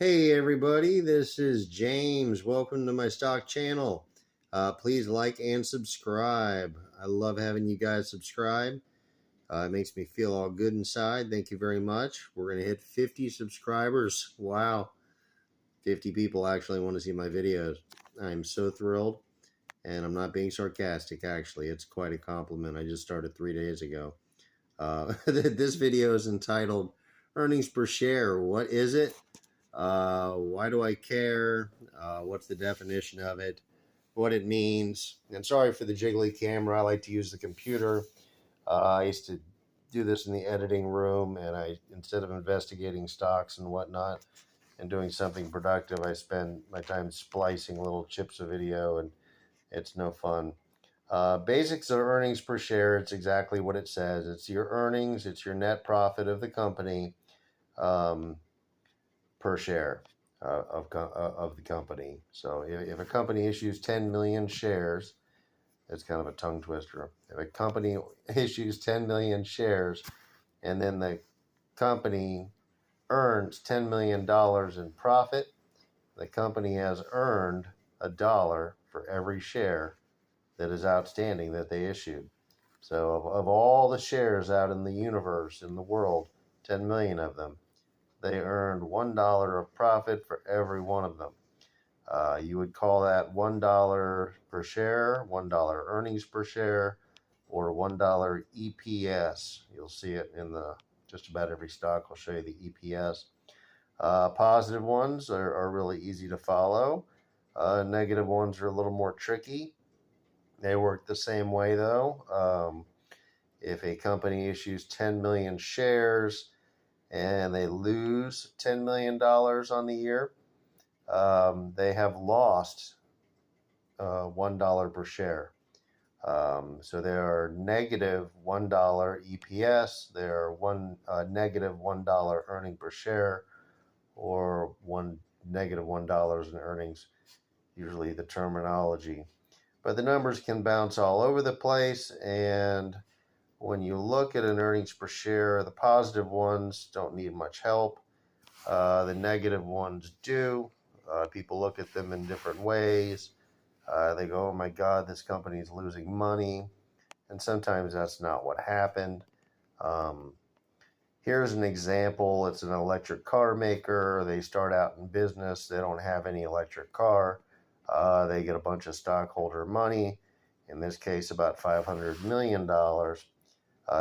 Hey everybody, this is James. Welcome to my stock channel. Please like and subscribe. I love having you guys subscribe. It makes me feel all good inside. Thank you very much. We're going to hit 50 subscribers. Wow, 50 people actually want to see my videos. I'm so thrilled, and I'm not being sarcastic, actually. It's quite a compliment. I just started 3 days ago. This video is entitled Earnings Per Share. What is it? Why do I care? What's the definition of it? What it means? And sorry for the jiggly camera. I like to use the computer. I used to do this in the editing room, and instead of investigating stocks and whatnot and doing something productive, I spend my time splicing little chips of video, and it's no fun. Basics of earnings per share. It's exactly what it says. It's your earnings. It's your net profit of the company. Per share of the company. So if a company issues 10 million shares, it's kind of a tongue twister. If a company issues 10 million shares and then the company earns $10 million in profit, the company has earned $1 for every share that is outstanding that they issued. So of all the shares out in the universe, in the world, 10 million of them, they earned $1 of profit for every one of them. You would call that $1 per share, $1 earnings per share, or $1 EPS. You'll see it in just about every stock. I'll show you the EPS. Positive ones are really easy to follow. Negative ones are a little more tricky. They work the same way though. If a company issues 10 million shares and they lose $10 million on the year, they have lost $1 per share. So they are negative $1 EPS. They are negative $1 earning per share, or negative $1 in earnings, usually the terminology. But the numbers can bounce all over the place, and when you look at an earnings per share, the positive ones don't need much help. The negative ones do. People look at them in different ways. They go, oh my God, this company is losing money. And sometimes that's not what happened. Um, Here's an example. It's an electric car maker. They start out in business. They don't have any electric car. They get a bunch of stockholder money, in this case about $500 million.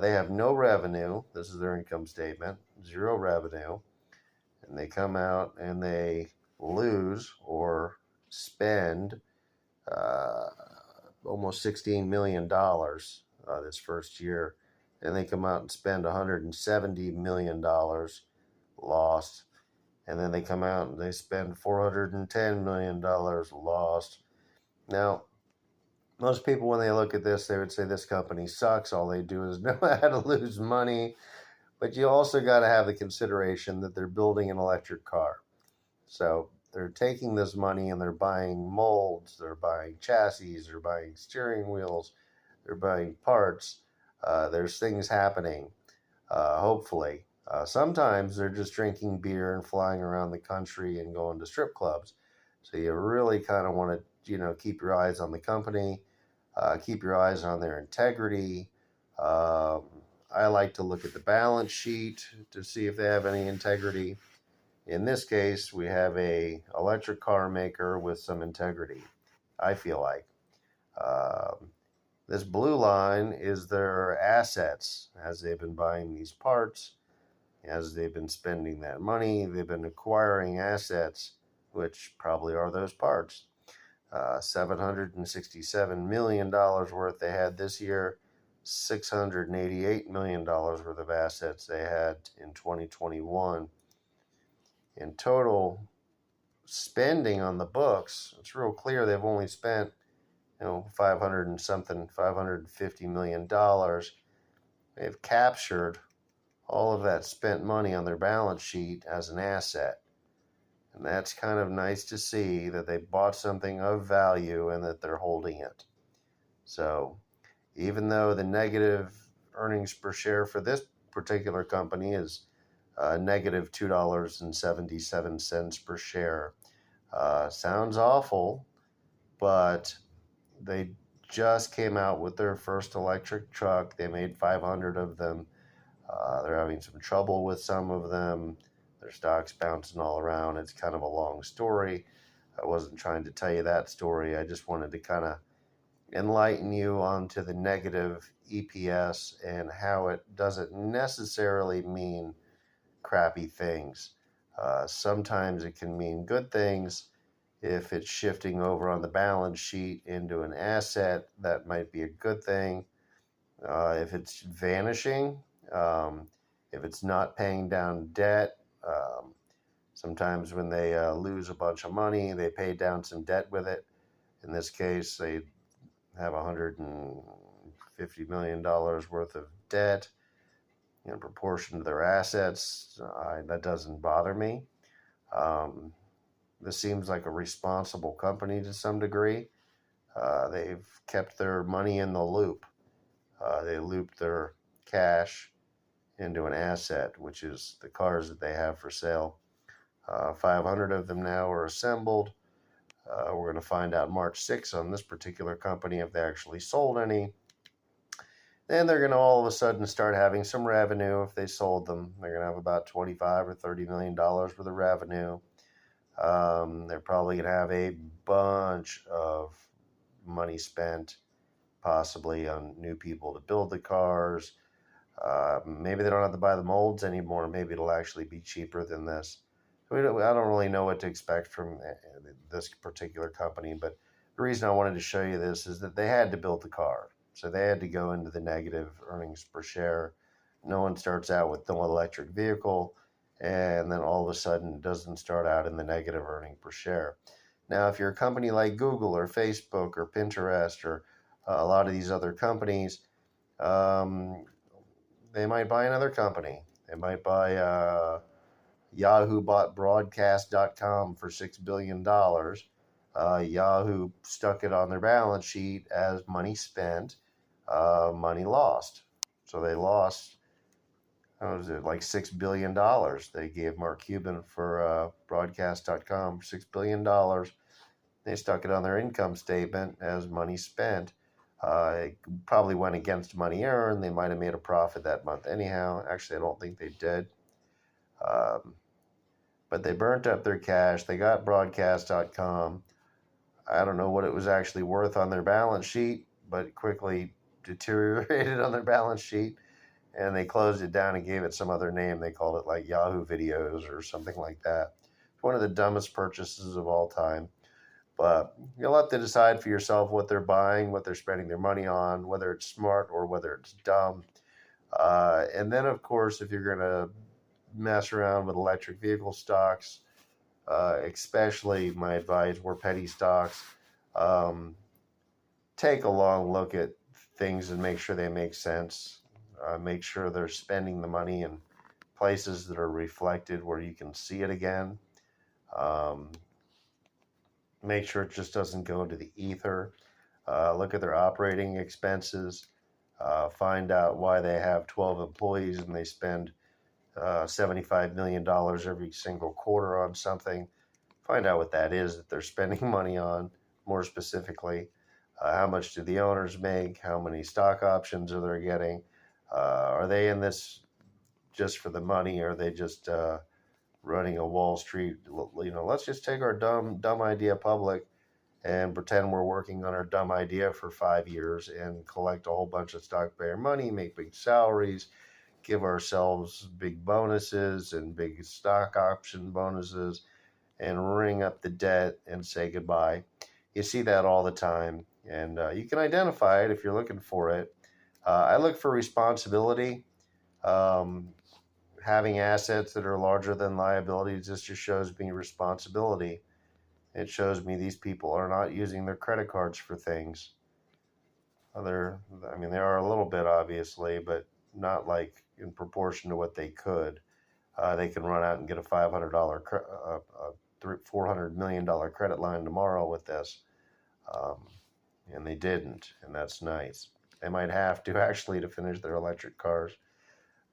They have no revenue. This is their income statement, zero revenue. And they come out and they lose or spend almost $16 million this first year. And they come out and spend $170 million lost. And then they come out and they spend $410 million lost. Now, most people, when they look at this, they would say this company sucks. All they do is know how to lose money. But you also got to have the consideration that they're building an electric car. So they're taking this money and they're buying molds, they're buying chassis, they're buying steering wheels, they're buying parts. There's things happening, hopefully. Sometimes they're just drinking beer and flying around the country and going to strip clubs. So you really kind of want to, keep your eyes on the company, keep your eyes on their integrity. I like to look at the balance sheet to see if they have any integrity. In this case, we have a electric car maker with some integrity, I feel like. This blue line is their assets. As they've been buying these parts, as they've been spending that money, they've been acquiring assets, which probably are those parts. $767 million worth they had this year, $688 million worth of assets they had in 2021. In total spending on the books, it's real clear they've only spent, $550 million. They've captured all of that spent money on their balance sheet as an asset. And that's kind of nice to see that they bought something of value and that they're holding it. So even though the negative earnings per share for this particular company is negative $2.77 per share. Sounds awful, but they just came out with their first electric truck. They made 500 of them. They're having some trouble with some of them. Their stock's bouncing all around. It's kind of a long story. I wasn't trying to tell you that story. I just wanted to kind of enlighten you onto the negative EPS and how it doesn't necessarily mean crappy things. Sometimes it can mean good things. If it's shifting over on the balance sheet into an asset, that might be a good thing. If it's vanishing, um, if it's not paying down debt, sometimes when they lose a bunch of money, they pay down some debt with it. In this case, they have $150 million worth of debt in proportion to their assets. That doesn't bother me. Um, this seems like a responsible company to some degree. They've kept their money in the loop. They looped their cash into an asset, which is the cars that they have for sale. 500 of them now are assembled. We're going to find out March 6th on this particular company if they actually sold any. Then they're going to all of a sudden start having some revenue if they sold them. They're going to have about $25 or $30 million worth of revenue. They're probably going to have a bunch of money spent, possibly on new people to build the cars. Maybe they don't have to buy the molds anymore. Maybe it'll actually be cheaper than this. I don't really know what to expect from this particular company, but the reason I wanted to show you this is that they had to build the car. So they had to go into the negative earnings per share. No one starts out with no electric vehicle, and then all of a sudden it doesn't start out in the negative earning per share. Now, if you're a company like Google or Facebook or Pinterest or a lot of these other companies, they might buy another company. They might buy Yahoo bought broadcast.com for $6 billion. Yahoo stuck it on their balance sheet as money spent, money lost. So they lost, how was it, like $6 billion. They gave Mark Cuban for broadcast.com $6 billion. They stuck it on their income statement as money spent. It probably went against money earned. They might have made a profit that month anyhow. Actually, I don't think they did. But they burnt up their cash. They got broadcast.com. I don't know what it was actually worth on their balance sheet, but it quickly deteriorated on their balance sheet. And they closed it down and gave it some other name. They called it like Yahoo Videos or something like that. It's one of the dumbest purchases of all time. But you'll have to decide for yourself what they're buying, what they're spending their money on, whether it's smart or whether it's dumb. And then, of course, if you're going to mess around with electric vehicle stocks, especially my advice were penny stocks, take a long look at things and make sure they make sense. Make sure they're spending the money in places that are reflected where you can see it again. Make sure it just doesn't go into the ether. Look at their operating expenses. Find out why they have 12 employees and they spend $75 million every single quarter on something. Find out what that is that they're spending money on, more specifically. How much do the owners make? How many stock options are they getting? Are they in this just for the money? Or are they just running a Wall Street? Let's just take our dumb idea public and pretend we're working on our dumb idea for 5 years and collect a whole bunch of stock payer money, make big salaries, give ourselves big bonuses and big stock option bonuses, and ring up the debt and say goodbye. You see that all the time, and you can identify it if you're looking for it. I look for responsibility. Having assets that are larger than liabilities, this just shows me responsibility. It shows me these people are not using their credit cards for things. They are a little bit, obviously, but not like in proportion to what they could. They can run out and get a $500, $400 million credit line tomorrow with this. And they didn't, and that's nice. They might have to actually to finish their electric cars.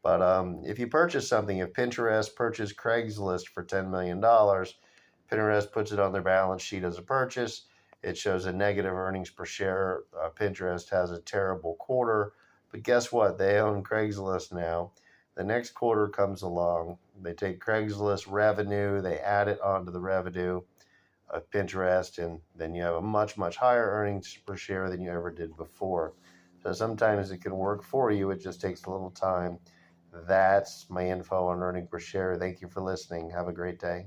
But if you purchase something, if Pinterest purchased Craigslist for $10 million, Pinterest puts it on their balance sheet as a purchase. It shows a negative earnings per share. Pinterest has a terrible quarter, but guess what? They own Craigslist now. The next quarter comes along. They take Craigslist revenue, they add it onto the revenue of Pinterest, and then you have a much, much higher earnings per share than you ever did before. So sometimes it can work for you. It just takes a little time. That's my info on earning per share. Thank you for listening. Have a great day.